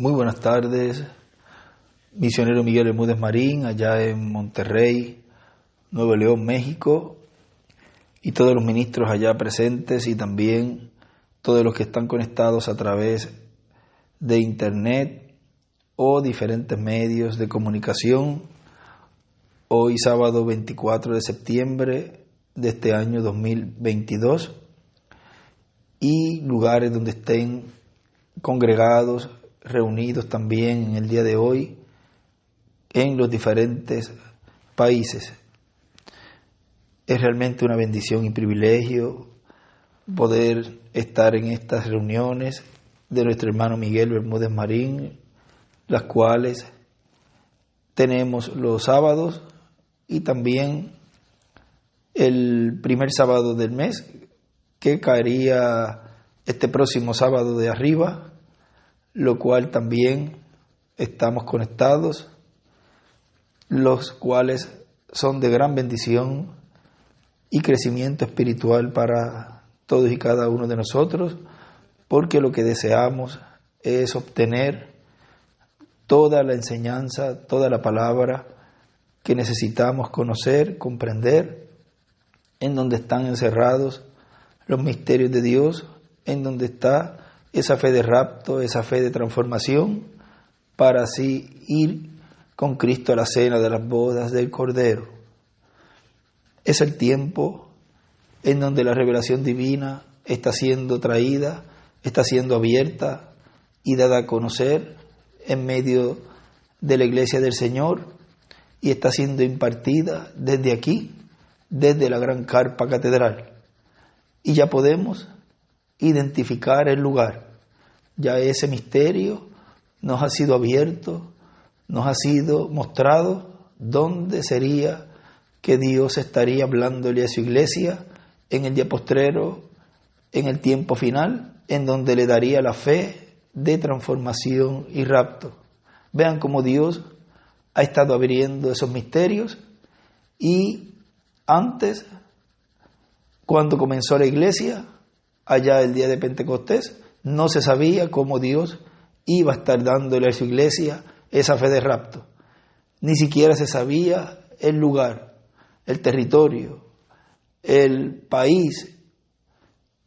Muy buenas tardes, misionero Miguel Bermúdez Marín, allá en Monterrey, Nuevo León, México, y todos los ministros allá presentes y también todos los que están conectados a través de internet o diferentes medios de comunicación. Hoy sábado 24 de septiembre de este año 2022 y lugares donde estén congregados, reunidos también en el día de hoy en los diferentes países. Es realmente una bendición y privilegio poder estar en estas reuniones de nuestro hermano Miguel Bermúdez Marín, las cuales tenemos los sábados y también el primer sábado del mes, que caería este próximo sábado de arriba, lo cual también estamos conectados, los cuales son de gran bendición y crecimiento espiritual para todos y cada uno de nosotros, porque lo que deseamos es obtener toda la enseñanza, toda la palabra que necesitamos conocer, comprender, en donde están encerrados los misterios de Dios, en donde está esa fe de rapto, esa fe de transformación, para así ir con Cristo a la cena de las bodas del Cordero. Es el tiempo en donde la revelación divina está siendo traída, está siendo abierta y dada a conocer en medio de la iglesia del Señor, y está siendo impartida desde aquí, desde la gran carpa catedral. Y ya podemos identificar el lugar. Ya ese misterio nos ha sido abierto, nos ha sido mostrado dónde sería que Dios estaría hablándole a su iglesia en el día postrero, en el tiempo final, en donde le daría la fe de transformación y rapto. Vean cómo Dios ha estado abriendo esos misterios, y antes, cuando comenzó la iglesia, allá el día de Pentecostés, no se sabía cómo Dios iba a estar dándole a su iglesia esa fe de rapto. Ni siquiera se sabía el lugar, el territorio, el país,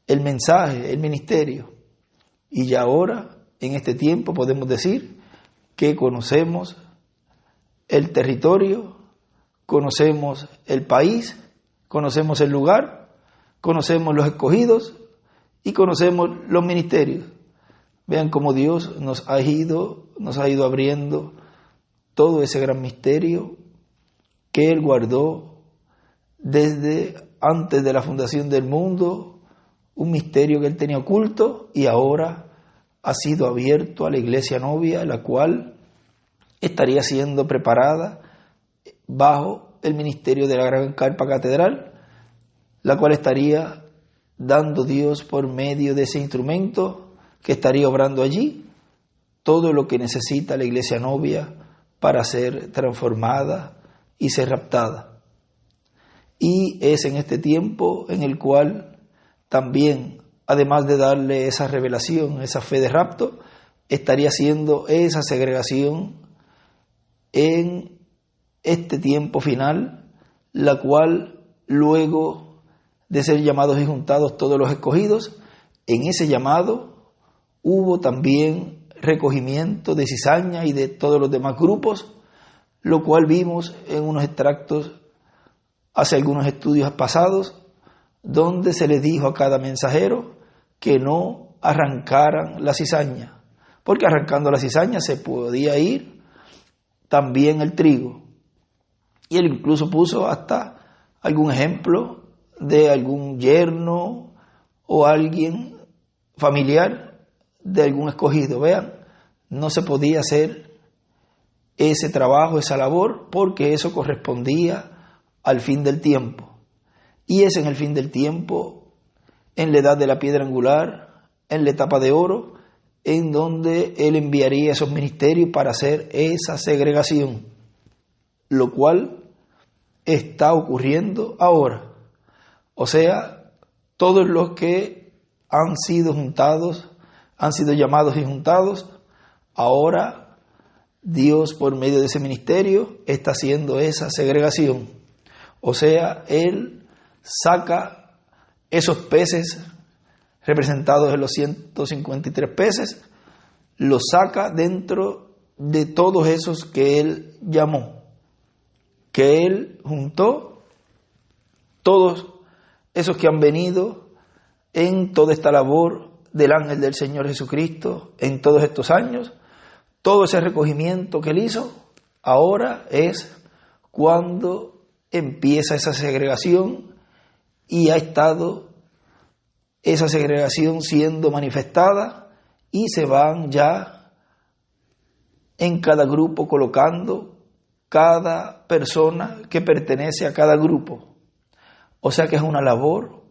el mensaje, el ministerio. Y ya ahora, en este tiempo, podemos decir que conocemos el territorio, conocemos el país, conocemos el lugar, conocemos los escogidos y conocemos los ministerios. Vean cómo Dios nos ha ido abriendo todo ese gran misterio que Él guardó desde antes de la fundación del mundo, un misterio que Él tenía oculto y ahora ha sido abierto a la iglesia novia, la cual estaría siendo preparada bajo el ministerio de la gran carpa catedral, la cual estaría dando Dios por medio de ese instrumento que estaría obrando allí todo lo que necesita la iglesia novia para ser transformada y ser raptada. Y es en este tiempo en el cual también, además de darle esa revelación, esa fe de rapto, estaría haciendo esa segregación en este tiempo final, la cual luego de ser llamados y juntados todos los escogidos, en ese llamado hubo también recogimiento de cizaña y de todos los demás grupos, lo cual vimos en unos extractos hace algunos estudios pasados, donde se le dijo a cada mensajero que no arrancaran la cizaña, porque arrancando la cizaña se podía ir también el trigo. Y él incluso puso hasta algún ejemplo de algún yerno o alguien familiar de algún escogido. Vean, no se podía hacer ese trabajo, esa labor, porque eso correspondía al fin del tiempo. Y es en el fin del tiempo, en la edad de la piedra angular, en la etapa de oro, en donde Él enviaría esos ministerios para hacer esa segregación, lo cual está ocurriendo ahora. O sea, todos los que han sido juntados, han sido llamados y juntados, Ahora Dios, por medio de ese ministerio, está haciendo esa segregación. O sea, Él saca esos peces representados en los 153 peces, los saca dentro de todos esos que Él llamó, que Él juntó, todos esos que han venido en toda esta labor del ángel del Señor Jesucristo en todos estos años. Todo ese recogimiento que Él hizo, ahora es cuando empieza esa segregación, y ha estado esa segregación siendo manifestada, y se van ya en cada grupo colocando cada persona que pertenece a cada grupo. O sea que es una labor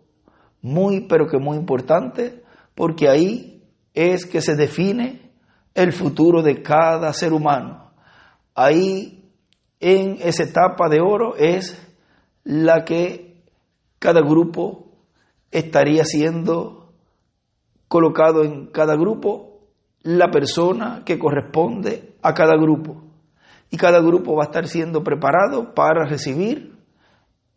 muy, pero que muy importante, porque ahí es que se define el futuro de cada ser humano. Ahí, en esa etapa de oro, es la que cada grupo estaría siendo colocado en cada grupo la persona que corresponde a cada grupo. Y cada grupo va a estar siendo preparado para recibir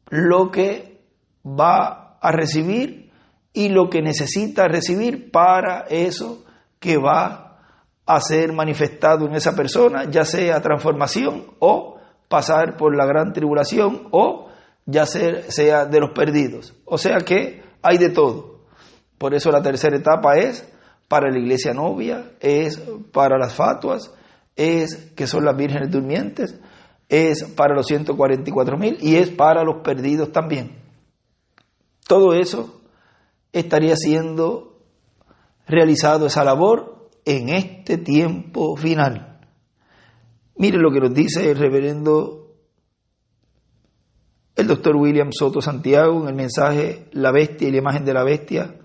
lo que va a recibir y lo que necesita recibir para eso que va a ser manifestado en esa persona, ya sea transformación o pasar por la gran tribulación o ya sea de los perdidos. O sea que hay de todo. Por eso la tercera etapa es para la iglesia novia, es para las fatuas, es que son las vírgenes durmientes, es para los 144,000 y es para los perdidos también. Todo eso estaría siendo realizado, esa labor, en este tiempo final. Mire lo que nos dice el reverendo el doctor William Soto Santiago en el mensaje La Bestia y la imagen de la bestia,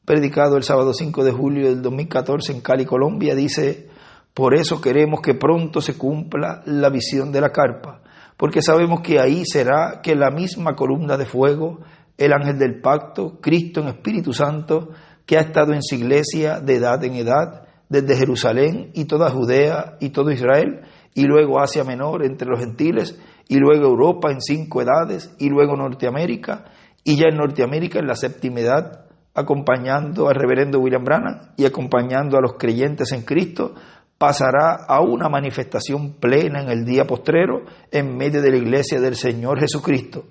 predicado el sábado 5 de julio del 2014 en Cali, Colombia. Dice: por eso queremos que pronto se cumpla la visión de la carpa, porque sabemos que ahí será que la misma columna de fuego, el ángel del pacto, Cristo en Espíritu Santo, que ha estado en su iglesia de edad en edad, desde Jerusalén y toda Judea y todo Israel, y luego Asia Menor entre los gentiles, y luego Europa en 5 edades, y luego Norteamérica, y ya en Norteamérica en la 7ª edad, acompañando al reverendo William Branham y acompañando a los creyentes en Cristo, pasará a una manifestación plena en el día postrero en medio de la iglesia del Señor Jesucristo,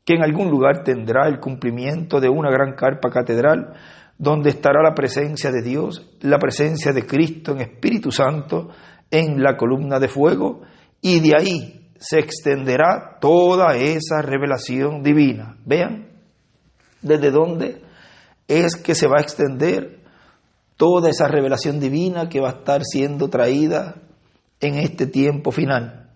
que en algún lugar tendrá el cumplimiento de una gran carpa catedral, donde estará la presencia de Dios, la presencia de Cristo en Espíritu Santo, en la columna de fuego, y de ahí se extenderá toda esa revelación divina. Vean desde dónde es que se va a extender toda esa revelación divina que va a estar siendo traída en este tiempo final.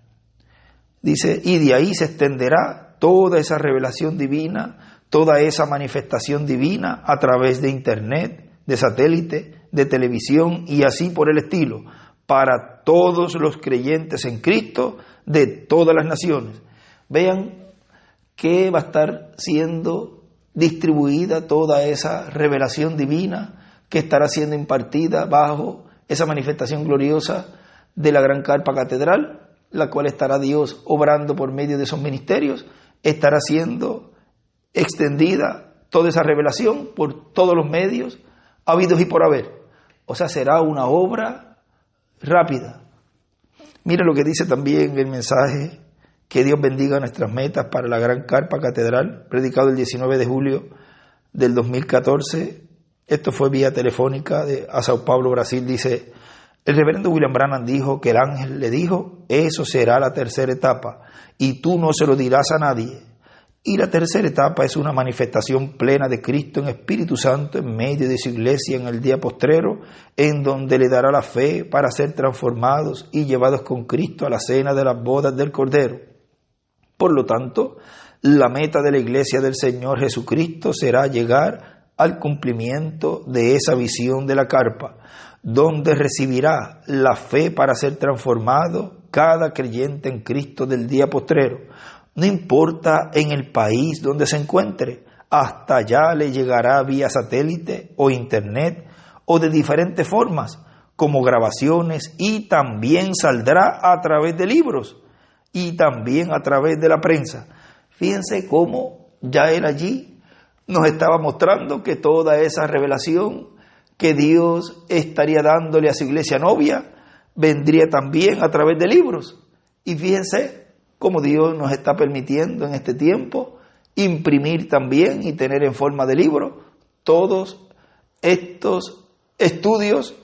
Dice, y de ahí se extenderá toda esa revelación divina, toda esa manifestación divina a través de internet, de satélite, de televisión y así por el estilo, para todos los creyentes en Cristo de todas las naciones. Vean que va a estar siendo distribuida toda esa revelación divina que estará siendo impartida bajo esa manifestación gloriosa de la gran carpa catedral, la cual estará Dios obrando por medio de esos ministerios. Estará siendo extendida toda esa revelación por todos los medios habidos y por haber. O sea, será una obra rápida. Mira lo que dice también el mensaje: que Dios bendiga nuestras metas para la gran carpa catedral, predicado el 19 de julio del 2014. Esto fue vía telefónica a Sao Paulo, Brasil. Dice: el reverendo William Branham dijo que el ángel le dijo: eso será la tercera etapa y tú no se lo dirás a nadie. Y la tercera etapa es una manifestación plena de Cristo en Espíritu Santo en medio de su iglesia en el día postrero, en donde le dará la fe para ser transformados y llevados con Cristo a la cena de las bodas del Cordero. Por lo tanto, la meta de la iglesia del Señor Jesucristo será llegar al cumplimiento de esa visión de la carpa, donde recibirá la fe para ser transformado cada creyente en Cristo del día postrero. No importa en el país donde se encuentre, hasta allá le llegará vía satélite o internet o de diferentes formas, como grabaciones, y también saldrá a través de libros y también a través de la prensa. Fíjense cómo ya él allí nos estaba mostrando que toda esa revelación que Dios estaría dándole a su iglesia novia vendría también a través de libros. Y fíjense cómo Dios nos está permitiendo en este tiempo imprimir también y tener en forma de libro todos estos estudios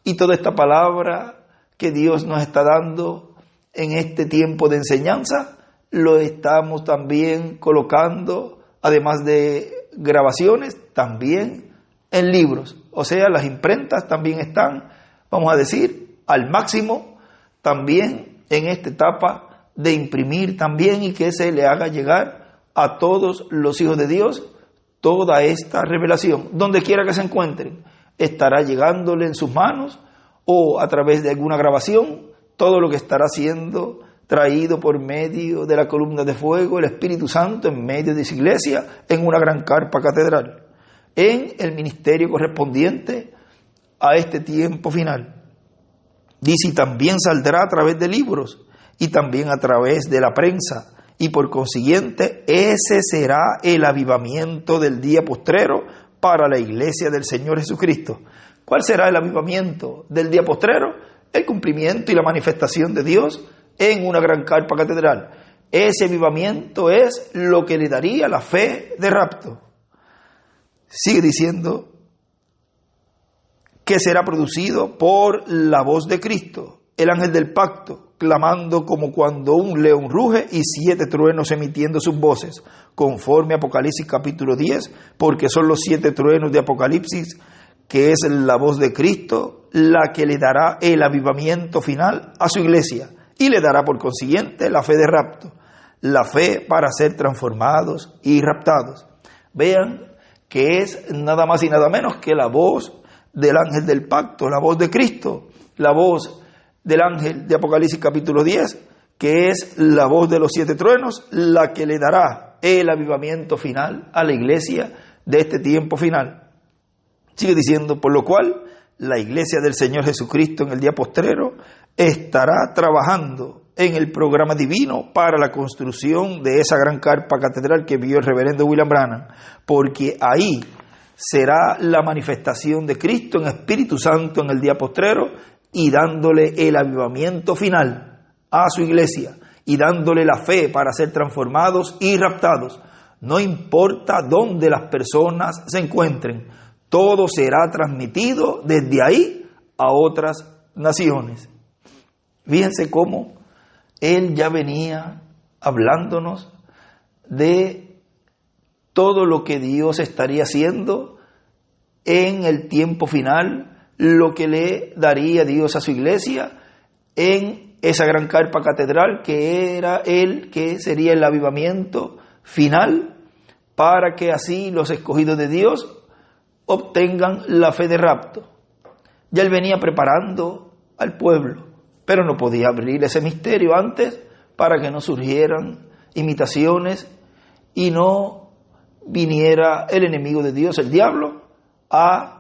y toda esta palabra que Dios nos está dando en este tiempo de enseñanza. Lo estamos también colocando, además de grabaciones, también en libros. O sea, las imprentas también están, vamos a decir, al máximo también en esta etapa de imprimir también y que se le haga llegar a todos los hijos de Dios toda esta revelación. Donde quiera que se encuentren, estará llegándole en sus manos o a través de alguna grabación todo lo que estará siendo traído por medio de la columna de fuego, el Espíritu Santo en medio de su iglesia, en una gran carpa catedral, en el ministerio correspondiente a este tiempo final. Dice, y también saldrá a través de libros y también a través de la prensa, y por consiguiente ese será el avivamiento del día postrero para la iglesia del Señor Jesucristo. ¿Cuál será el avivamiento del día postrero? El cumplimiento y la manifestación de Dios en una gran carpa catedral. Ese avivamiento es lo que le daría la fe de rapto. Sigue diciendo que será producido por la voz de Cristo, el ángel del pacto, clamando como cuando un león ruge, y 7 truenos emitiendo sus voces, conforme a Apocalipsis capítulo 10, porque son los 7 truenos de Apocalipsis, que es la voz de Cristo, la que le dará el avivamiento final a su iglesia, y le dará por consiguiente la fe de rapto, la fe para ser transformados y raptados. Vean que es nada más y nada menos que la voz del ángel del pacto, la voz de Cristo, la voz del ángel de Apocalipsis capítulo 10, que es la voz de los 7 truenos, la que le dará el avivamiento final a la iglesia de este tiempo final. Sigue diciendo, por lo cual la iglesia del Señor Jesucristo en el día postrero estará trabajando en el programa divino para la construcción de esa gran carpa catedral que vio el reverendo William Branham, porque ahí será la manifestación de Cristo en Espíritu Santo en el día postrero, y dándole el avivamiento final a su iglesia, y dándole la fe para ser transformados y raptados. No importa dónde las personas se encuentren, todo será transmitido desde ahí a otras naciones. Fíjense cómo él ya venía hablándonos de todo lo que Dios estaría haciendo en el tiempo final, lo que le daría Dios a su iglesia en esa gran carpa catedral, que era él, que sería el avivamiento final, para que así los escogidos de Dios obtengan la fe de rapto. Ya él venía preparando al pueblo, pero no podía abrir ese misterio antes para que no surgieran imitaciones y no viniera el enemigo de Dios, el diablo, a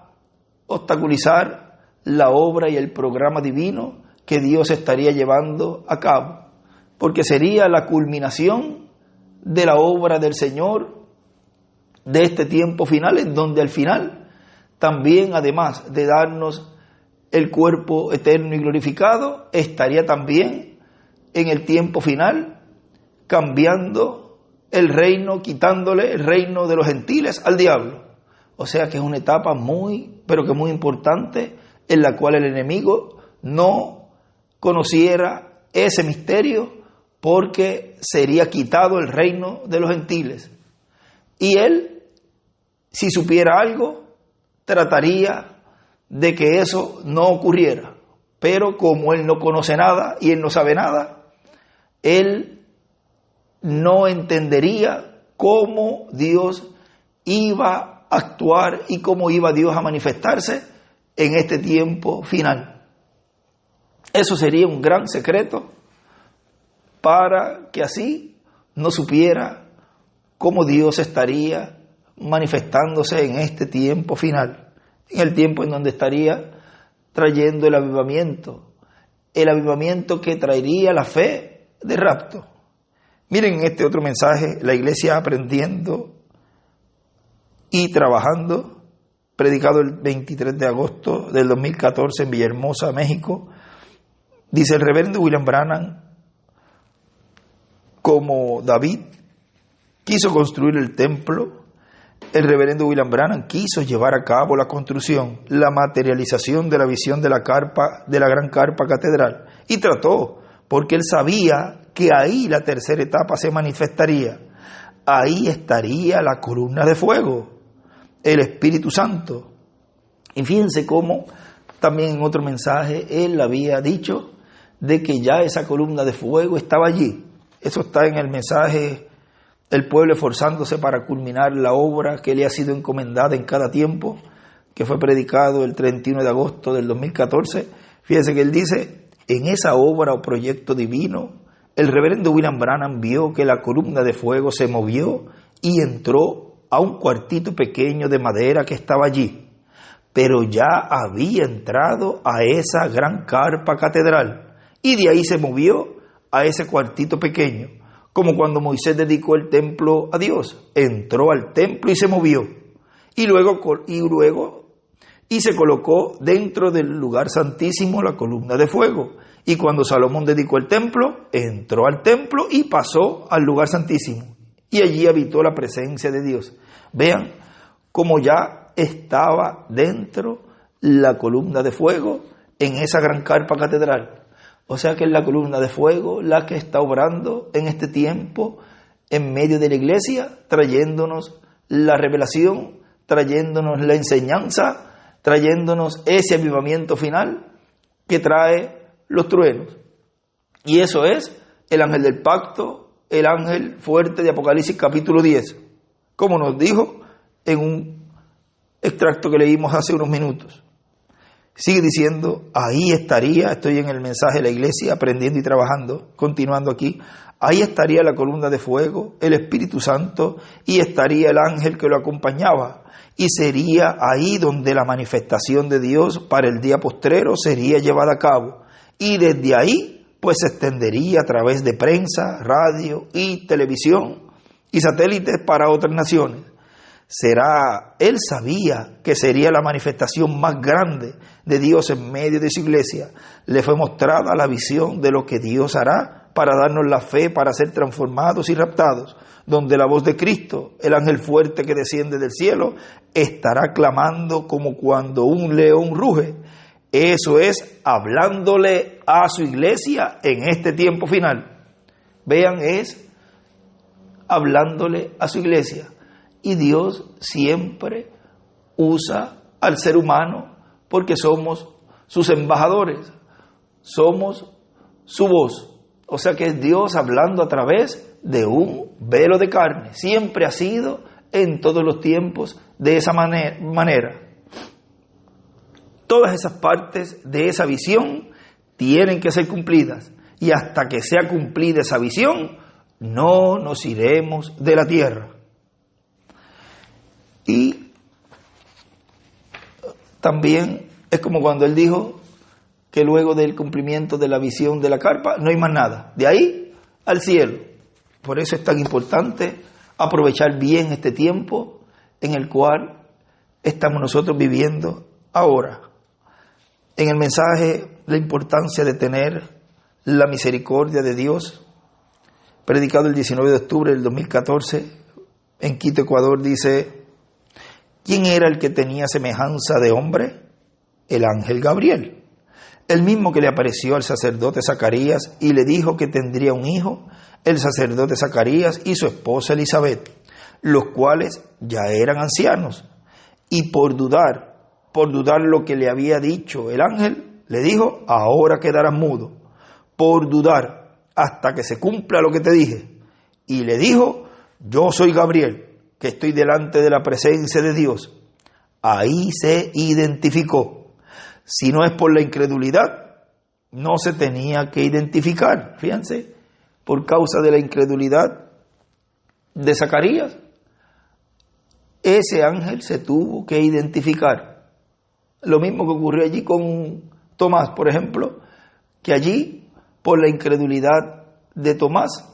obstaculizar la obra y el programa divino que Dios estaría llevando a cabo, porque sería la culminación de la obra del Señor de este tiempo final, en donde al final también, además de darnos el cuerpo eterno y glorificado, estaría también en el tiempo final cambiando el reino, quitándole el reino de los gentiles al diablo. O sea que es una etapa muy, pero que muy importante, en la cual el enemigo no conociera ese misterio, porque sería quitado el reino de los gentiles. Y él, si supiera algo, trataría de que eso no ocurriera. Pero como él no conoce nada y él no sabe nada, él no entendería cómo Dios iba a actuar y cómo iba Dios a manifestarse en este tiempo final. Eso sería un gran secreto para que así no supiera cómo Dios estaría manifestándose en este tiempo final, en el tiempo en donde estaría trayendo el avivamiento que traería la fe de rapto. Miren en este otro mensaje, la iglesia aprendiendo y trabajando, predicado el 23 de agosto del 2014 en Villahermosa, México. Dice el reverendo William Branham, como David quiso construir el templo, el reverendo William Branham quiso llevar a cabo la construcción, la materialización de la visión de la gran carpa catedral, y trató, porque él sabía que ahí la tercera etapa se manifestaría. Ahí estaría la columna de fuego, el Espíritu Santo. Y fíjense cómo también en otro mensaje él había dicho de que ya esa columna de fuego estaba allí. Eso está en el mensaje, el pueblo esforzándose para culminar la obra que le ha sido encomendada en cada tiempo, que fue predicado el 31 de agosto del 2014. Fíjense que él dice, en esa obra o proyecto divino, el reverendo William Branham vio que la columna de fuego se movió y entró a un cuartito pequeño de madera que estaba allí, pero ya había entrado a esa gran carpa catedral, y de ahí se movió a ese cuartito pequeño, como cuando Moisés dedicó el templo a Dios. Entró al templo y se movió, y se colocó dentro del lugar santísimo la columna de fuego. Y cuando Salomón dedicó el templo, entró al templo y pasó al lugar santísimo, y allí habitó la presencia de Dios. Vean cómo ya estaba dentro la columna de fuego en esa gran carpa catedral. O sea que es la columna de fuego la que está obrando en este tiempo en medio de la iglesia, trayéndonos la revelación, trayéndonos la enseñanza, trayéndonos ese avivamiento final que trae los truenos. Y eso es el ángel del pacto, el ángel fuerte de Apocalipsis capítulo 10, como nos dijo en un extracto que leímos hace unos minutos. Sigue diciendo, ahí estaría, estoy en el mensaje de la iglesia, aprendiendo y trabajando, continuando aquí, ahí estaría la columna de fuego, el Espíritu Santo, y estaría el ángel que lo acompañaba, y sería ahí donde la manifestación de Dios para el día postrero sería llevada a cabo, y desde ahí pues se extendería a través de prensa, radio y televisión, y satélites para otras naciones. Él sabía que sería la manifestación más grande de Dios en medio de su iglesia. Le fue mostrada la visión de lo que Dios hará para darnos la fe para ser transformados y raptados, donde la voz de Cristo, el ángel fuerte que desciende del cielo, estará clamando como cuando un león ruge. Eso es hablándole a su iglesia en este tiempo final. Vean, es hablándole a su iglesia. Y Dios siempre usa al ser humano porque somos sus embajadores, somos su voz. O sea que es Dios hablando a través de un velo de carne. Siempre ha sido en todos los tiempos de esa manera. Todas esas partes de esa visión tienen que ser cumplidas. Y hasta que sea cumplida esa visión, no nos iremos de la tierra. Y también es como cuando él dijo que luego del cumplimiento de la visión de la carpa no hay más nada, de ahí al cielo. Por eso es tan importante aprovechar bien este tiempo en el cual estamos nosotros viviendo ahora. En el mensaje, la importancia de tener la misericordia de Dios, predicado el 19 de octubre del 2014 en Quito, Ecuador, dice: ¿quién era el que tenía semejanza de hombre? El ángel Gabriel, el mismo que le apareció al sacerdote Zacarías y le dijo que tendría un hijo, el sacerdote Zacarías y su esposa Elizabeth, los cuales ya eran ancianos. Y por dudar lo que le había dicho el ángel, le dijo: ahora quedarás mudo, por dudar hasta que se cumpla lo que te dije. Y le dijo: yo soy Gabriel, que estoy delante de la presencia de Dios. Ahí se identificó. Si no es por la incredulidad, no se tenía que identificar. Fíjense, por causa de la incredulidad de Zacarías, ese ángel se tuvo que identificar. Lo mismo que ocurrió allí con Tomás, por ejemplo, que allí, por la incredulidad de Tomás,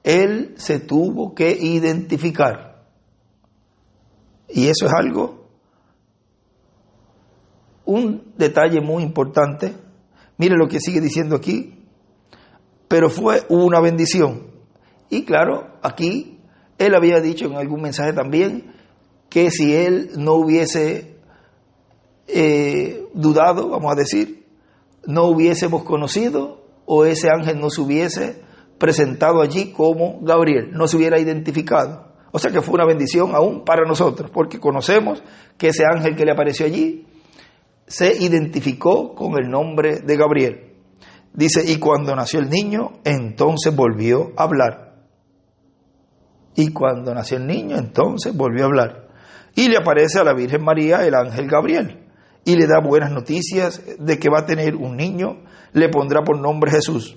él se tuvo que identificar. Y eso es algo, un detalle muy importante. Mire lo que sigue diciendo aquí. Pero fue una bendición. Y claro, aquí él había dicho en algún mensaje también que si él no hubiese dudado, vamos a decir, no hubiésemos conocido, o ese ángel no se hubiese presentado allí como Gabriel, no se hubiera identificado. O sea que fue una bendición aún para nosotros, porque conocemos que ese ángel que le apareció allí se identificó con el nombre de Gabriel. Dice, y cuando nació el niño, entonces volvió a hablar. Y cuando nació el niño, entonces volvió a hablar. Y le aparece a la Virgen María el ángel Gabriel, y le da buenas noticias de que va a tener un niño, le pondrá por nombre Jesús,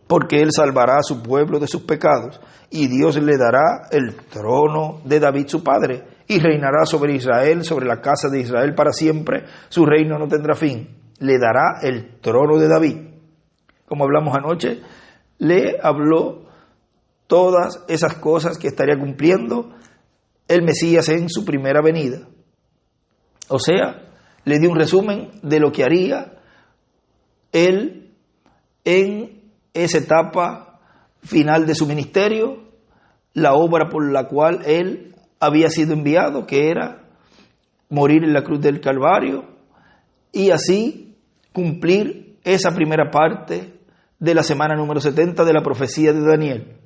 porque él salvará a su pueblo de sus pecados, y Dios le dará el trono de David su padre, y reinará sobre Israel, sobre la casa de Israel para siempre, su reino no tendrá fin. Le dará el trono de David. Como hablamos anoche, le habló todas esas cosas que estaría cumpliendo el Mesías en su primera venida. O sea, le dio un resumen de lo que haría él en esa etapa final de su ministerio, la obra por la cual él había sido enviado, que era morir en la cruz del Calvario, y así cumplir esa primera parte de la semana número 70 de la profecía de Daniel.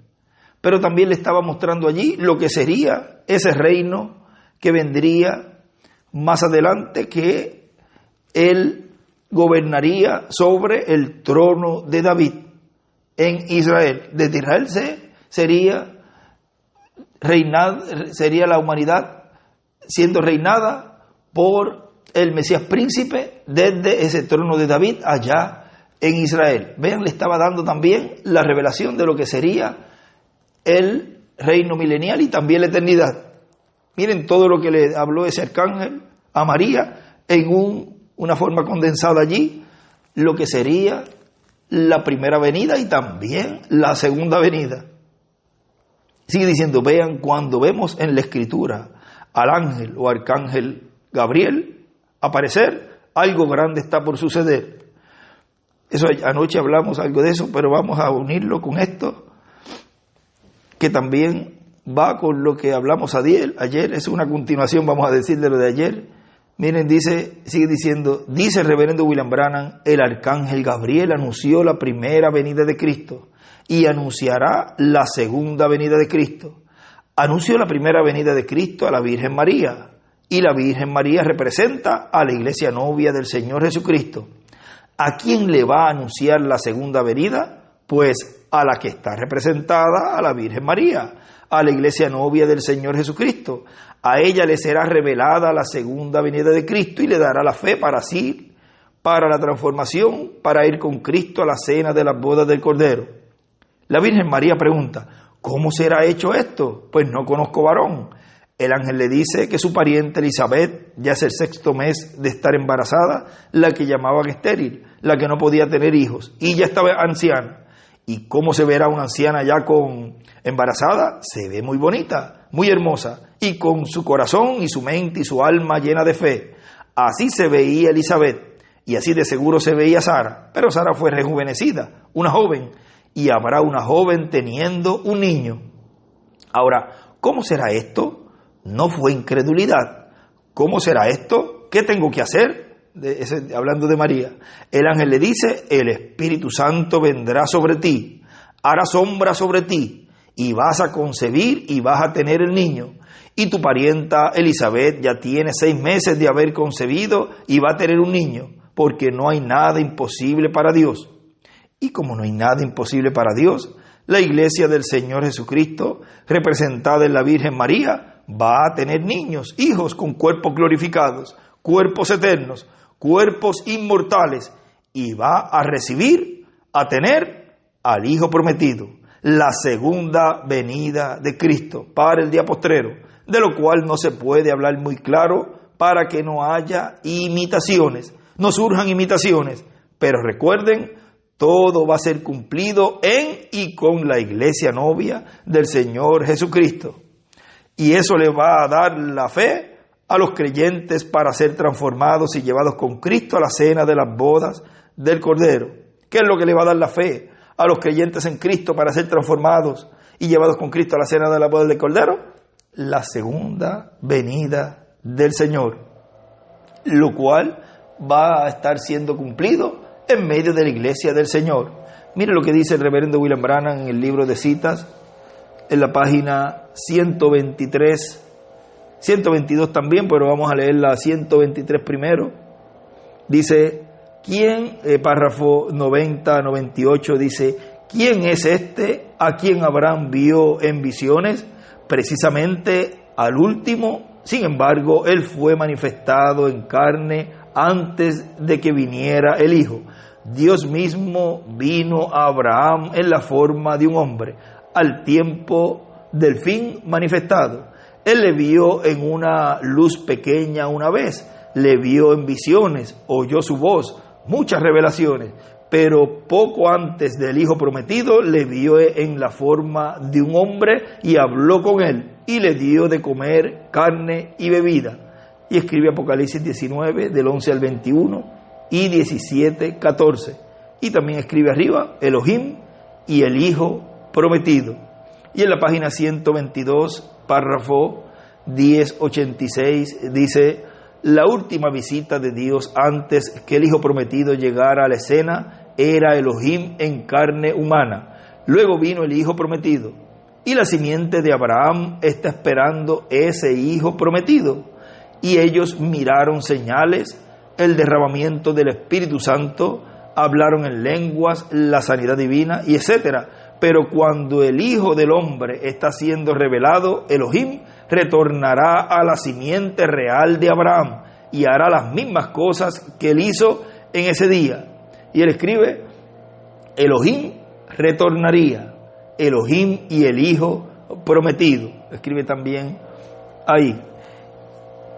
Pero también le estaba mostrando allí lo que sería ese reino que vendría más adelante, que él gobernaría sobre el trono de David en Israel. Desde Israel sería la humanidad siendo reinada por el Mesías príncipe desde ese trono de David allá en Israel. Vean, le estaba dando también la revelación de lo que sería el reino milenial y también la eternidad. Miren todo lo que le habló ese arcángel a María en una forma condensada allí, lo que sería la primera venida y también la segunda venida. Sigue diciendo, vean, cuando vemos en la Escritura al ángel o arcángel Gabriel aparecer, algo grande está por suceder. Eso anoche hablamos algo de eso, pero vamos a unirlo con esto, que también va con lo que hablamos ayer, es una continuación, vamos a decir, de lo de ayer. Miren, sigue diciendo, dice el reverendo William Branham, el arcángel Gabriel anunció la primera venida de Cristo y anunciará la segunda venida de Cristo. Anunció la primera venida de Cristo a la Virgen María, y la Virgen María representa a la iglesia novia del Señor Jesucristo. ¿A quién le va a anunciar la segunda venida? Pues a la que está representada, a la Virgen María, a la iglesia novia del Señor Jesucristo. A ella le será revelada la segunda venida de Cristo y le dará la fe para la transformación, para ir con Cristo a la cena de las bodas del Cordero. La Virgen María pregunta, ¿cómo será hecho esto? Pues no conozco varón. El ángel le dice que su pariente Elizabeth ya es el 6º mes de estar embarazada, la que llamaban estéril, la que no podía tener hijos, y ya estaba anciana. ¿Y cómo se verá una anciana ya embarazada? Se ve muy bonita, muy hermosa, y con su corazón y su mente y su alma llena de fe. Así se veía Elizabeth, y así de seguro se veía Sara. Pero Sara fue rejuvenecida, una joven, y habrá una joven teniendo un niño. Ahora, ¿cómo será esto? No fue incredulidad. ¿Cómo será esto? ¿Qué tengo que hacer? Hablando de María. El ángel le dice, el Espíritu Santo vendrá sobre ti, hará sombra sobre ti, y vas a concebir y vas a tener el niño. Y tu parienta Elizabeth ya tiene 6 meses de haber concebido y va a tener un niño, porque no hay nada imposible para Dios. Y como no hay nada imposible para Dios, la iglesia del Señor Jesucristo, representada en la Virgen María, va a tener niños, hijos con cuerpos glorificados, cuerpos eternos, cuerpos inmortales, y va a recibir, a tener al Hijo prometido, la segunda venida de Cristo para el día postrero, de lo cual no se puede hablar muy claro para que no haya imitaciones, no surjan imitaciones. Pero recuerden, todo va a ser cumplido en y con la iglesia novia del Señor Jesucristo. Y eso le va a dar la fe a los creyentes para ser transformados y llevados con Cristo a la cena de las bodas del Cordero. ¿Qué es lo que le va a dar la fe a los creyentes en Cristo para ser transformados y llevados con Cristo a la cena de las bodas del Cordero? La segunda venida del Señor, lo cual va a estar siendo cumplido en medio de la iglesia del Señor. Mire lo que dice el reverendo William Branham en el libro de citas, en la página 123, 122 también, pero vamos a leer la 123 primero. Dice, párrafo 90-98, dice, ¿quién es este a quien Abraham vio en visiones? Precisamente al último. Sin embargo, él fue manifestado en carne antes de que viniera el Hijo. Dios mismo vino a Abraham en la forma de un hombre, al tiempo del fin manifestado. Él le vio en una luz pequeña una vez, le vio en visiones, oyó su voz, muchas revelaciones, pero poco antes del Hijo prometido le vio en la forma de un hombre y habló con él y le dio de comer carne y bebida. Y escribe Apocalipsis 19 del 11 al 21 y 17, 14. Y también escribe arriba Elohim y el Hijo prometido. Y en la página 122, párrafo 1086, dice, la última visita de Dios antes que el Hijo prometido llegara a la escena era Elohim en carne humana. Luego vino el Hijo prometido. Y la simiente de Abraham está esperando ese Hijo prometido. Y ellos miraron señales, el derramamiento del Espíritu Santo, hablaron en lenguas, la sanidad divina, y etcétera. Pero cuando el Hijo del Hombre está siendo revelado, Elohim retornará a la simiente real de Abraham y hará las mismas cosas que él hizo en ese día. Y él escribe, Elohim retornaría, Elohim y el Hijo prometido. Escribe también ahí.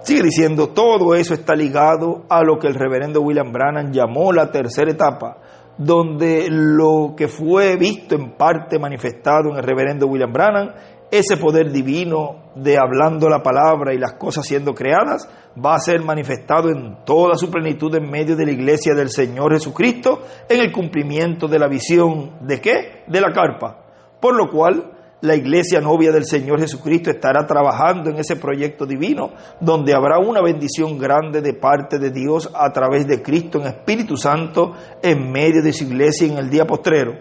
Sigue diciendo, todo eso está ligado a lo que el reverendo William Branham llamó la tercera etapa, donde lo que fue visto en parte manifestado en el reverendo William Branham, ese poder divino de hablando la palabra y las cosas siendo creadas, va a ser manifestado en toda su plenitud en medio de la iglesia del Señor Jesucristo, en el cumplimiento de la visión, ¿de qué? De la carpa. Por lo cual, la iglesia novia del Señor Jesucristo estará trabajando en ese proyecto divino, donde habrá una bendición grande de parte de Dios a través de Cristo en Espíritu Santo en medio de su iglesia en el día postrero.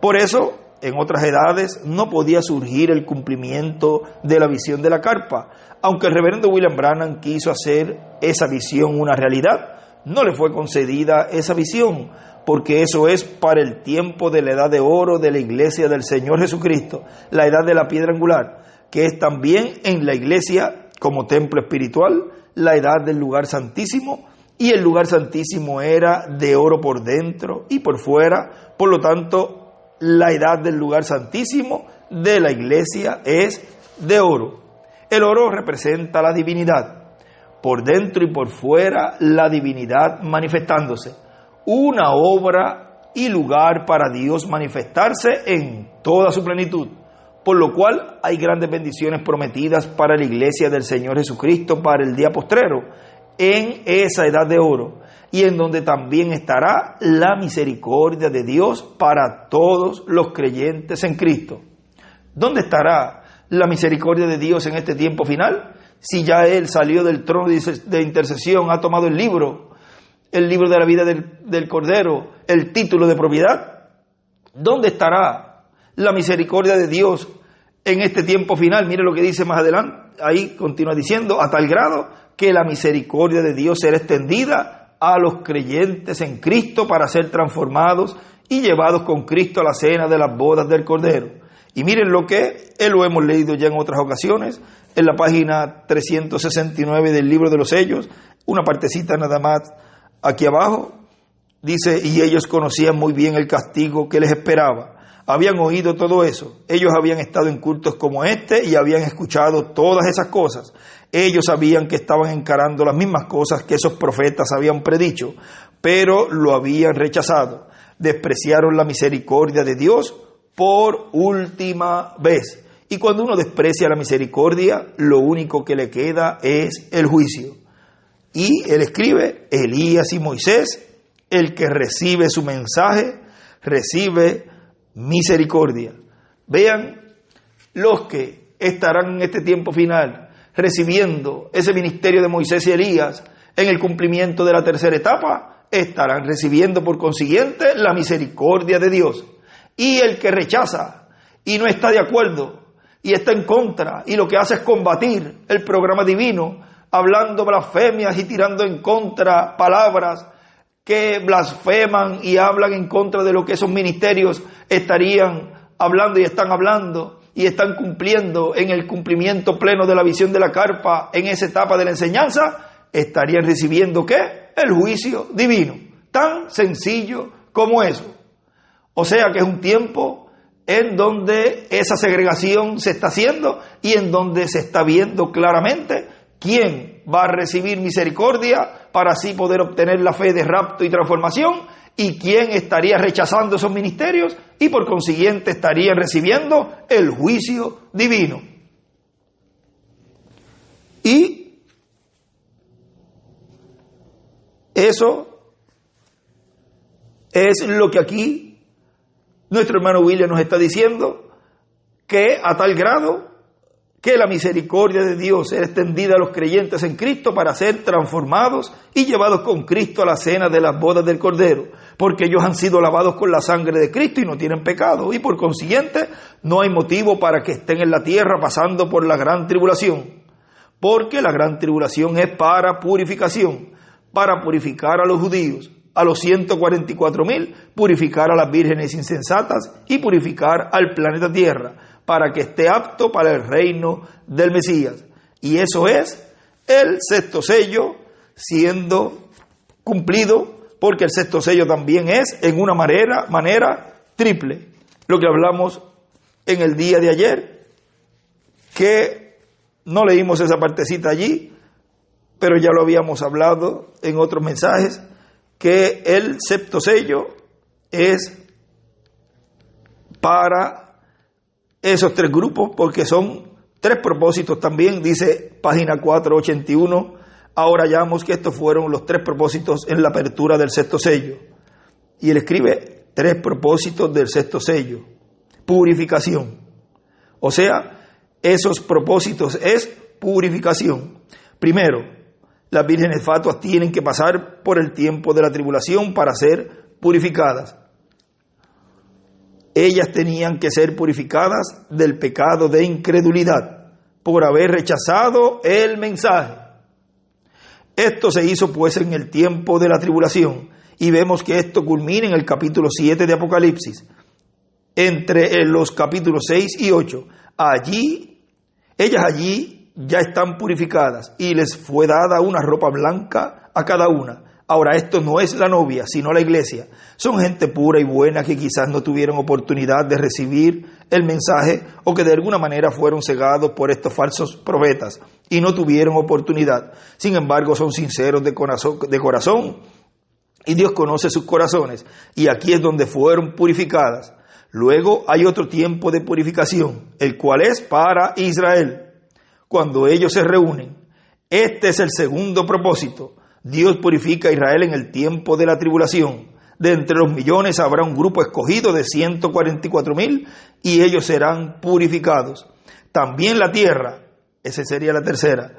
Por eso, en otras edades no podía surgir el cumplimiento de la visión de la carpa. Aunque el reverendo William Branham quiso hacer esa visión una realidad, no le fue concedida esa visión, porque eso es para el tiempo de la edad de oro de la iglesia del Señor Jesucristo, la edad de la piedra angular, que es también en la iglesia como templo espiritual, la edad del lugar santísimo, y el lugar santísimo era de oro por dentro y por fuera. Por lo tanto, la edad del lugar santísimo de la iglesia es de oro. El oro representa la divinidad, por dentro y por fuera la divinidad manifestándose. Una obra y lugar para Dios manifestarse en toda su plenitud, por lo cual hay grandes bendiciones prometidas para la iglesia del Señor Jesucristo para el día postrero, en esa edad de oro, y en donde también estará la misericordia de Dios para todos los creyentes en Cristo. ¿Dónde estará la misericordia de Dios en este tiempo final? Si ya Él salió del trono de intercesión, ha tomado el libro de la vida del Cordero, el título de propiedad. ¿Dónde estará la misericordia de Dios en este tiempo final? Mire lo que dice más adelante, ahí continúa diciendo, a tal grado que la misericordia de Dios será extendida a los creyentes en Cristo para ser transformados y llevados con Cristo a la cena de las bodas del Cordero. Y miren lo que lo hemos leído ya en otras ocasiones, en la página 369 del libro de los sellos, una partecita nada más aquí abajo, dice, y ellos conocían muy bien el castigo que les esperaba. habían oído todo eso. Ellos habían estado en cultos como este y habían escuchado todas esas cosas. Ellos sabían que estaban encarando las mismas cosas que esos profetas habían predicho, pero lo habían rechazado. Despreciaron la misericordia de Dios por última vez. Y cuando uno desprecia la misericordia, lo único que le queda es el juicio. Y él escribe, Elías y Moisés, el que recibe su mensaje, recibe misericordia. Vean, los que estarán en este tiempo final recibiendo ese ministerio de Moisés y Elías en el cumplimiento de la tercera etapa, estarán recibiendo por consiguiente la misericordia de Dios. Y el que rechaza y no está de acuerdo y está en contra y lo que hace es combatir el programa divino, hablando blasfemias y tirando en contra palabras que blasfeman y hablan en contra de lo que esos ministerios estarían hablando y están cumpliendo en el cumplimiento pleno de la visión de la carpa en esa etapa de la enseñanza, estarían recibiendo ¿qué? El juicio divino, tan sencillo como eso. O sea que es un tiempo en donde esa segregación se está haciendo y en donde se está viendo claramente quién va a recibir misericordia para así poder obtener la fe de rapto y transformación, y quién estaría rechazando esos ministerios y por consiguiente estaría recibiendo el juicio divino. Y eso es lo que aquí nuestro hermano William nos está diciendo, que a tal grado que la misericordia de Dios es extendida a los creyentes en Cristo para ser transformados y llevados con Cristo a la cena de las bodas del Cordero, porque ellos han sido lavados con la sangre de Cristo y no tienen pecado, y por consiguiente no hay motivo para que estén en la tierra pasando por la gran tribulación, porque la gran tribulación es para purificación, para purificar a los judíos, a los 144,000, purificar a las vírgenes insensatas y purificar al planeta Tierra, para que esté apto para el reino del Mesías. Y eso es el sexto sello siendo cumplido, porque el sexto sello también es en una manera triple. Lo que hablamos en el día de ayer, que no leímos esa partecita allí, pero ya lo habíamos hablado en otros mensajes, que el sexto sello es para esos tres grupos, porque son tres propósitos también, dice página 481. Ahora hallamos que estos fueron los tres propósitos en la apertura del sexto sello. Y él escribe tres propósitos del sexto sello. Purificación. O sea, esos propósitos es purificación. Primero, las vírgenes fatuas tienen que pasar por el tiempo de la tribulación para ser purificadas. Ellas tenían que ser purificadas del pecado de incredulidad por haber rechazado el mensaje. Esto se hizo pues en el tiempo de la tribulación, y vemos que esto culmina en el capítulo 7 de Apocalipsis, entre los capítulos 6 y 8. Ellas allí ya están purificadas y les fue dada una ropa blanca a cada una. Ahora, esto no es la novia, sino la iglesia. Son gente pura y buena que quizás no tuvieron oportunidad de recibir el mensaje o que de alguna manera fueron cegados por estos falsos profetas y no tuvieron oportunidad. Sin embargo, son sinceros de corazón y Dios conoce sus corazones, y aquí es donde fueron purificadas. Luego hay otro tiempo de purificación, el cual es para Israel, cuando ellos se reúnen. Este es el segundo propósito. Dios purifica a Israel en el tiempo de la tribulación. De entre los millones habrá un grupo escogido de 144,000 y ellos serán purificados. También la tierra, esa sería la tercera,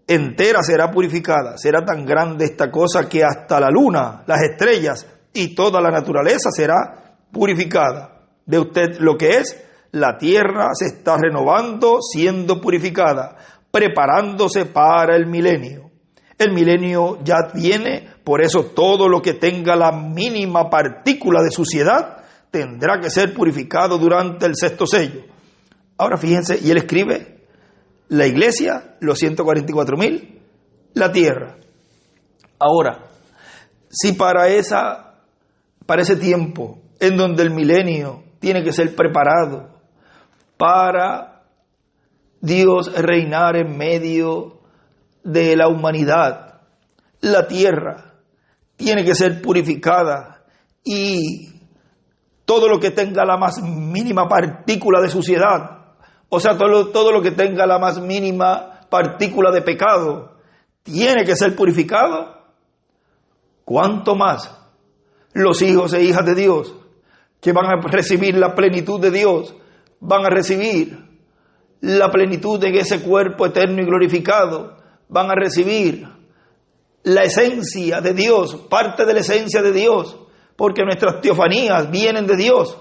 entera será purificada. Será tan grande esta cosa que hasta la luna, las estrellas y toda la naturaleza será purificada. Ve usted lo que es, la tierra se está renovando, siendo purificada, preparándose para el milenio. El milenio ya viene, por eso todo lo que tenga la mínima partícula de suciedad tendrá que ser purificado durante el sexto sello. Ahora fíjense, y él escribe, la iglesia, los 144,000, la tierra. Ahora, si para ese tiempo en donde el milenio tiene que ser preparado para Dios reinar en medio de la humanidad. La tierra tiene que ser purificada y todo lo que tenga la más mínima partícula de suciedad, o sea, todo lo que tenga la más mínima partícula de pecado, tiene que ser purificado. ¿Cuánto más los hijos e hijas de Dios que van a recibir la plenitud de Dios, van a recibir la plenitud de ese cuerpo eterno y glorificado, van a recibir la esencia de Dios, parte de la esencia de Dios, porque nuestras teofanías vienen de Dios?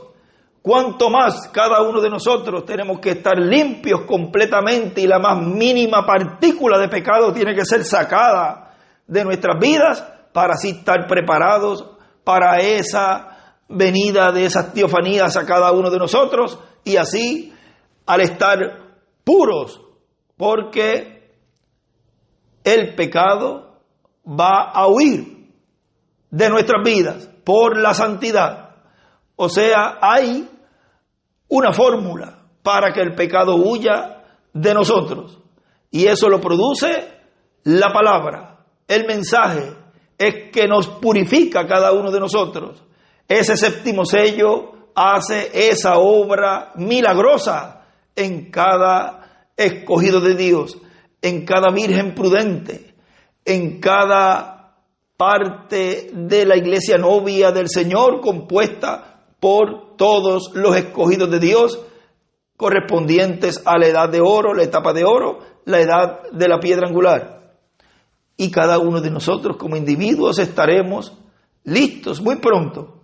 Cuánto más cada uno de nosotros tenemos que estar limpios completamente y la más mínima partícula de pecado tiene que ser sacada de nuestras vidas para así estar preparados para esa venida de esas teofanías a cada uno de nosotros y así al estar puros, porque el pecado va a huir de nuestras vidas por la santidad. O sea, hay una fórmula para que el pecado huya de nosotros y eso lo produce la palabra, el mensaje es que nos purifica cada uno de nosotros. Ese séptimo sello hace esa obra milagrosa en cada escogido de Dios, en cada virgen prudente, en cada parte de la iglesia novia del Señor compuesta por todos los escogidos de Dios correspondientes a la edad de oro, la etapa de oro, la edad de la piedra angular. Y cada uno de nosotros como individuos estaremos listos muy pronto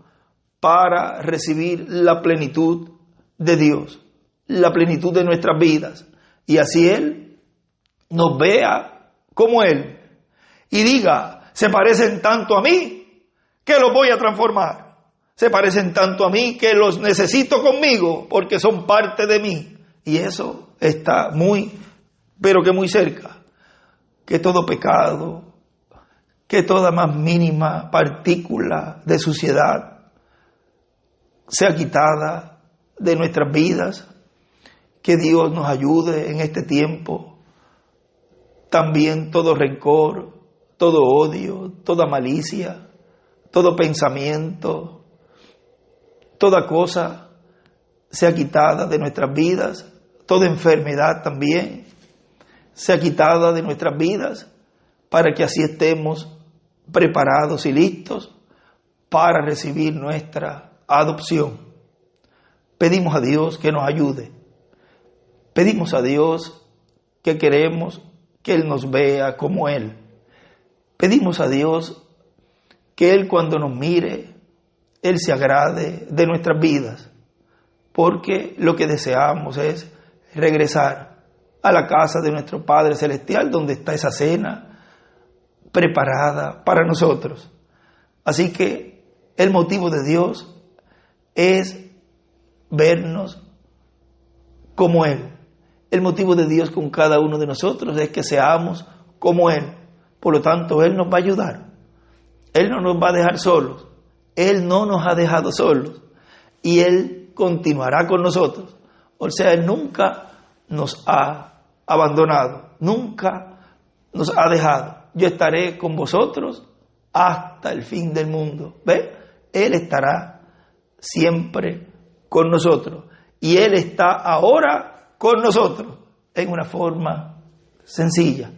para recibir la plenitud de Dios, la plenitud de nuestras vidas. Y así Él nos vea como Él y diga, se parecen tanto a mí que los voy a transformar. Se parecen tanto a mí que los necesito conmigo porque son parte de mí. Y eso está muy, pero que muy cerca. Que todo pecado, que toda más mínima partícula de suciedad sea quitada de nuestras vidas, que Dios nos ayude en este tiempo. También todo rencor, todo odio, toda malicia, todo pensamiento, toda cosa sea quitada de nuestras vidas, toda enfermedad también sea quitada de nuestras vidas, para que así estemos preparados y listos para recibir nuestra adopción. Pedimos a Dios que nos ayude. Pedimos a Dios que queremos que Él nos vea como Él. Pedimos a Dios que Él cuando nos mire, Él se agrade de nuestras vidas, porque lo que deseamos es regresar a la casa de nuestro Padre Celestial, donde está esa cena preparada para nosotros. Así que el motivo de Dios es vernos como Él. El motivo de Dios con cada uno de nosotros es que seamos como Él. Por lo tanto, Él nos va a ayudar. Él no nos va a dejar solos. Él no nos ha dejado solos. Y Él continuará con nosotros. O sea, Él nunca nos ha abandonado, nunca nos ha dejado. Yo estaré con vosotros hasta el fin del mundo. ¿Ve? Él estará siempre con nosotros. Y Él está ahora con nosotros en una forma sencilla.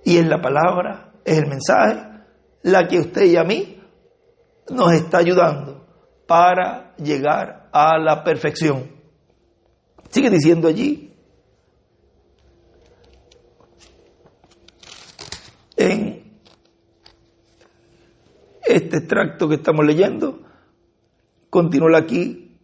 Y en la palabra, es el mensaje, la que usted y a mí nos está ayudando para llegar a la perfección. Sigue diciendo allí, en este extracto que estamos leyendo, continúa aquí,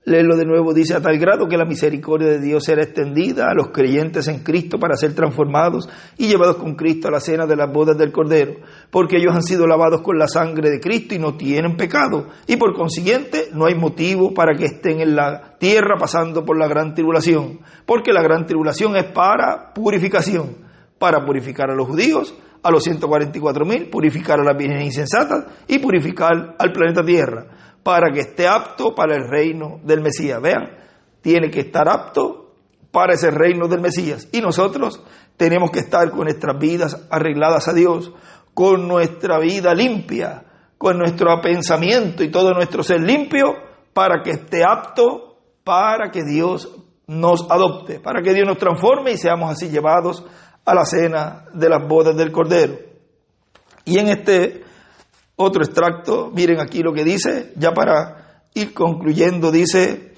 léelo de nuevo, dice, a tal grado que la misericordia de Dios será extendida a los creyentes en Cristo para ser transformados y llevados con Cristo a la cena de las bodas del Cordero, porque ellos han sido lavados con la sangre de Cristo y no tienen pecado, y por consiguiente no hay motivo para que estén en la tierra pasando por la gran tribulación, porque la gran tribulación es para purificación, para purificar a los judíos, a los 144,000, purificar a las vírgenes insensatas y purificar al planeta Tierra. para que esté apto para el reino del Mesías. Vean, tiene que estar apto para ese reino del Mesías. Y nosotros tenemos que estar con nuestras vidas arregladas a Dios, con nuestra vida limpia, con nuestro pensamiento y todo nuestro ser limpio, para que esté apto para que Dios nos adopte, para que Dios nos transforme y seamos así llevados a la cena de las bodas del Cordero. Y en este otro extracto, miren aquí lo que dice, ya para ir concluyendo, dice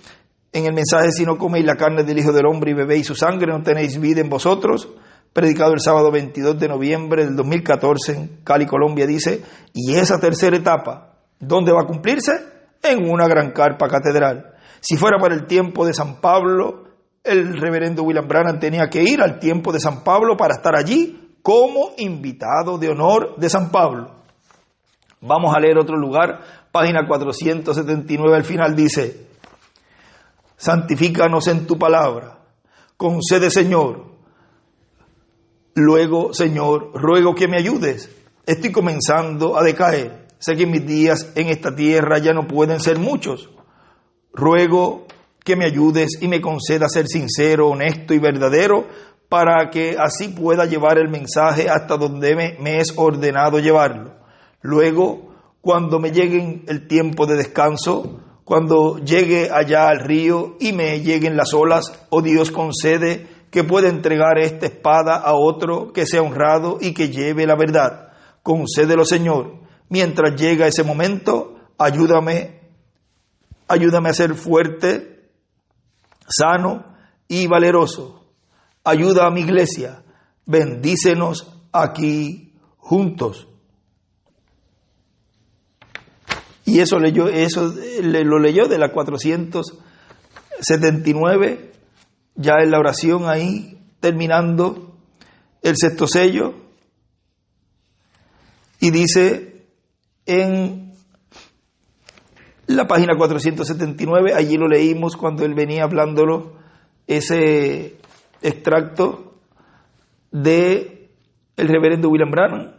en el mensaje: si no coméis la carne del Hijo del Hombre y bebéis su sangre, no tenéis vida en vosotros. Predicado el sábado 22 de noviembre del 2014 en Cali, Colombia, dice, y esa tercera etapa, ¿dónde va a cumplirse? En una gran carpa catedral. Si fuera para el tiempo de San Pablo, el reverendo William Branham tenía que ir al tiempo de San Pablo para estar allí como invitado de honor de San Pablo. Vamos a leer otro lugar, página 479, al final dice: santifícanos en tu palabra, concede, Señor. Luego, Señor, ruego que me ayudes. Estoy comenzando a decaer. Sé que mis días en esta tierra ya no pueden ser muchos. Ruego que me ayudes y me conceda ser sincero, honesto y verdadero, para que así pueda llevar el mensaje hasta donde me es ordenado llevarlo. Luego, cuando me llegue el tiempo de descanso, cuando llegue allá al río y me lleguen las olas, oh Dios, concede que pueda entregar esta espada a otro que sea honrado y que lleve la verdad. Concédelo, Señor. Mientras llega ese momento, ayúdame a ser fuerte, sano y valeroso. Ayuda a mi iglesia. Bendícenos aquí juntos. Y eso lo leyó de la 479, ya en la oración ahí, terminando el sexto sello. Y dice en la página 479, allí lo leímos cuando él venía hablándolo, ese extracto de el reverendo William Branham,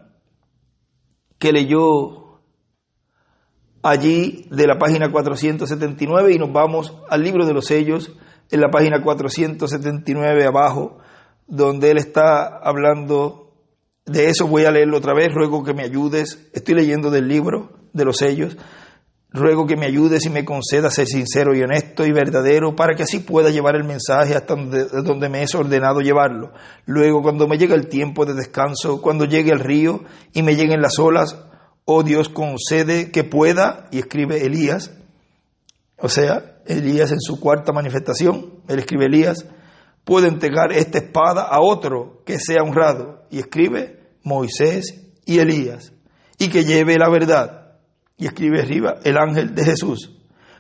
que leyó allí de la página 479, y nos vamos al libro de los sellos, en la página 479 abajo, donde él está hablando de eso. Voy a leerlo otra vez. Ruego que me ayudes. Estoy leyendo del libro de los sellos. Ruego que me ayudes y me conceda ser sincero y honesto y verdadero, para que así pueda llevar el mensaje hasta donde me es ordenado llevarlo. Luego, cuando me llegue el tiempo de descanso, cuando llegue el río y me lleguen las olas, oh Dios, concede que pueda, y escribe Elías, o sea, Elías en su cuarta manifestación, él escribe Elías, puede entregar esta espada a otro que sea honrado, y escribe Moisés y Elías, y que lleve la verdad, y escribe arriba el ángel de Jesús.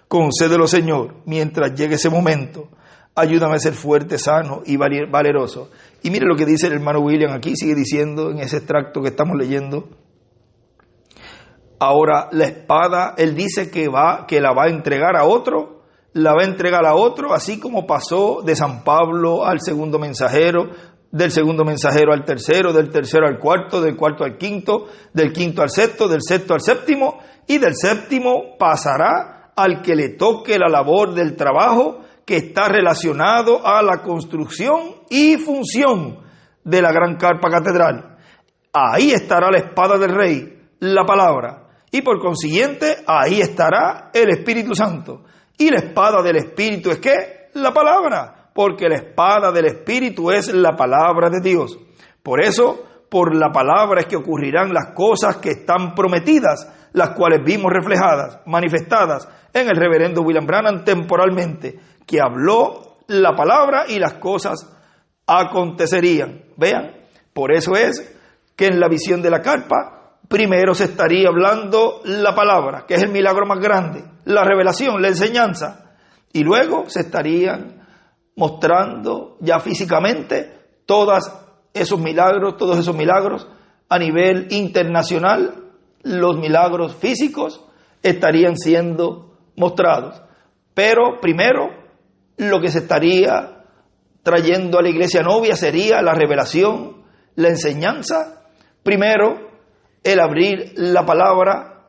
Concédelo, Señor, mientras llegue ese momento. Ayúdame a ser fuerte, sano y valeroso. Y mire lo que dice el hermano William aquí, sigue diciendo en ese extracto que estamos leyendo. Ahora, la espada, él dice que la va a entregar a otro, la va a entregar a otro, así como pasó de San Pablo al segundo mensajero, del segundo mensajero al tercero, del tercero al cuarto, del cuarto al quinto, del quinto al sexto, del sexto al séptimo, y del séptimo pasará al que le toque la labor del trabajo que está relacionado a la construcción y función de la gran carpa catedral. Ahí estará la espada del rey, la palabra. Y por consiguiente, ahí estará el Espíritu Santo. Y la espada del Espíritu es ¿qué? La palabra. Porque la espada del Espíritu es la palabra de Dios. Por eso, por la palabra es que ocurrirán las cosas que están prometidas, las cuales vimos reflejadas, manifestadas en el reverendo William Branham temporalmente, que habló la palabra y las cosas acontecerían. Vean, por eso es que en la visión de la carpa, primero se estaría hablando la palabra, que es el milagro más grande, la revelación, la enseñanza, y luego se estarían mostrando ya físicamente todos esos milagros a nivel internacional. Los milagros físicos estarían siendo mostrados, pero primero lo que se estaría trayendo a la iglesia novia sería la revelación, la enseñanza, primero el abrir la palabra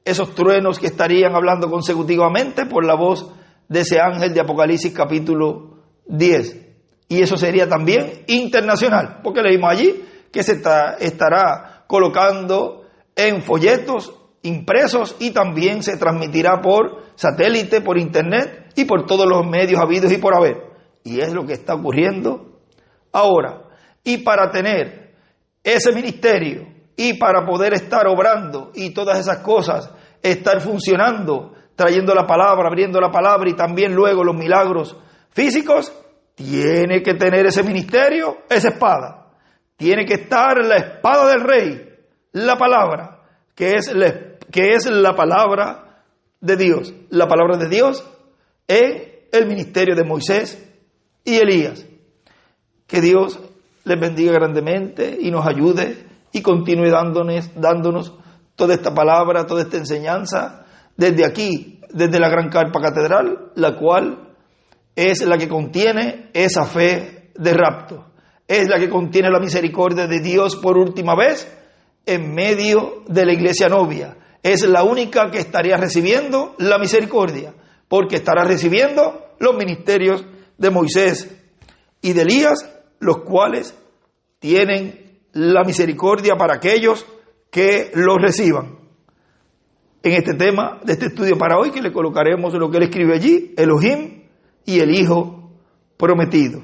esos truenos que estarían hablando consecutivamente por la voz de ese ángel de Apocalipsis capítulo 10. Y eso sería también internacional, porque leímos allí que se estará colocando en folletos impresos y también se transmitirá por satélite, por internet y por todos los medios habidos y por haber. Y es lo que está ocurriendo ahora. Y para tener ese ministerio y para poder estar obrando y todas esas cosas, estar funcionando, trayendo la palabra, abriendo la palabra y también luego los milagros físicos, tiene que tener ese ministerio, esa espada. Tiene que estar la espada del rey, la palabra, que es la palabra de Dios. La palabra de Dios en el ministerio de Moisés y Elías. Que Dios les bendiga grandemente y nos ayude y continúe dándonos toda esta palabra, toda esta enseñanza desde aquí, desde la Gran Carpa Catedral, la cual es la que contiene esa fe de rapto. Es la que contiene la misericordia de Dios por última vez en medio de la iglesia novia. Es la única que estaría recibiendo la misericordia, porque estará recibiendo los ministerios de Moisés y de Elías, los cuales tienen la misericordia para aquellos que los reciban. En este tema de este estudio para hoy, que le colocaremos lo que él escribe allí, Elohim y el Hijo prometido.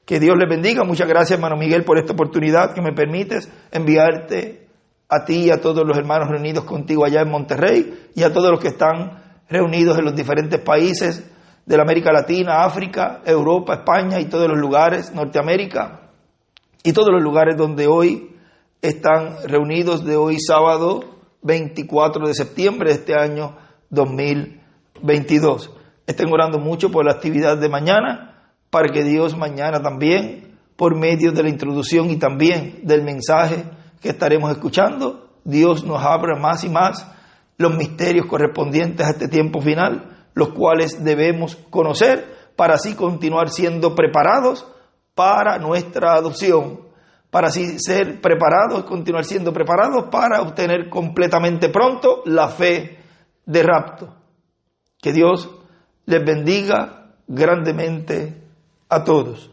Que Dios les bendiga. Muchas gracias, hermano Miguel, por esta oportunidad que me permites enviarte a ti y a todos los hermanos reunidos contigo allá en Monterrey y a todos los que están reunidos en los diferentes países de la América Latina, África, Europa, España y todos los lugares, Norteamérica y todos los lugares donde hoy están reunidos, de hoy sábado 24 de septiembre de este año 2022. Estén orando mucho por la actividad de mañana, para que Dios mañana también, por medio de la introducción y también del mensaje que estaremos escuchando, Dios nos abra más y más los misterios correspondientes a este tiempo final, los cuales debemos conocer para así continuar siendo preparados para nuestra adopción, para así ser preparados, continuar siendo preparados para obtener completamente pronto la fe de rapto. Que Dios les bendiga grandemente a todos.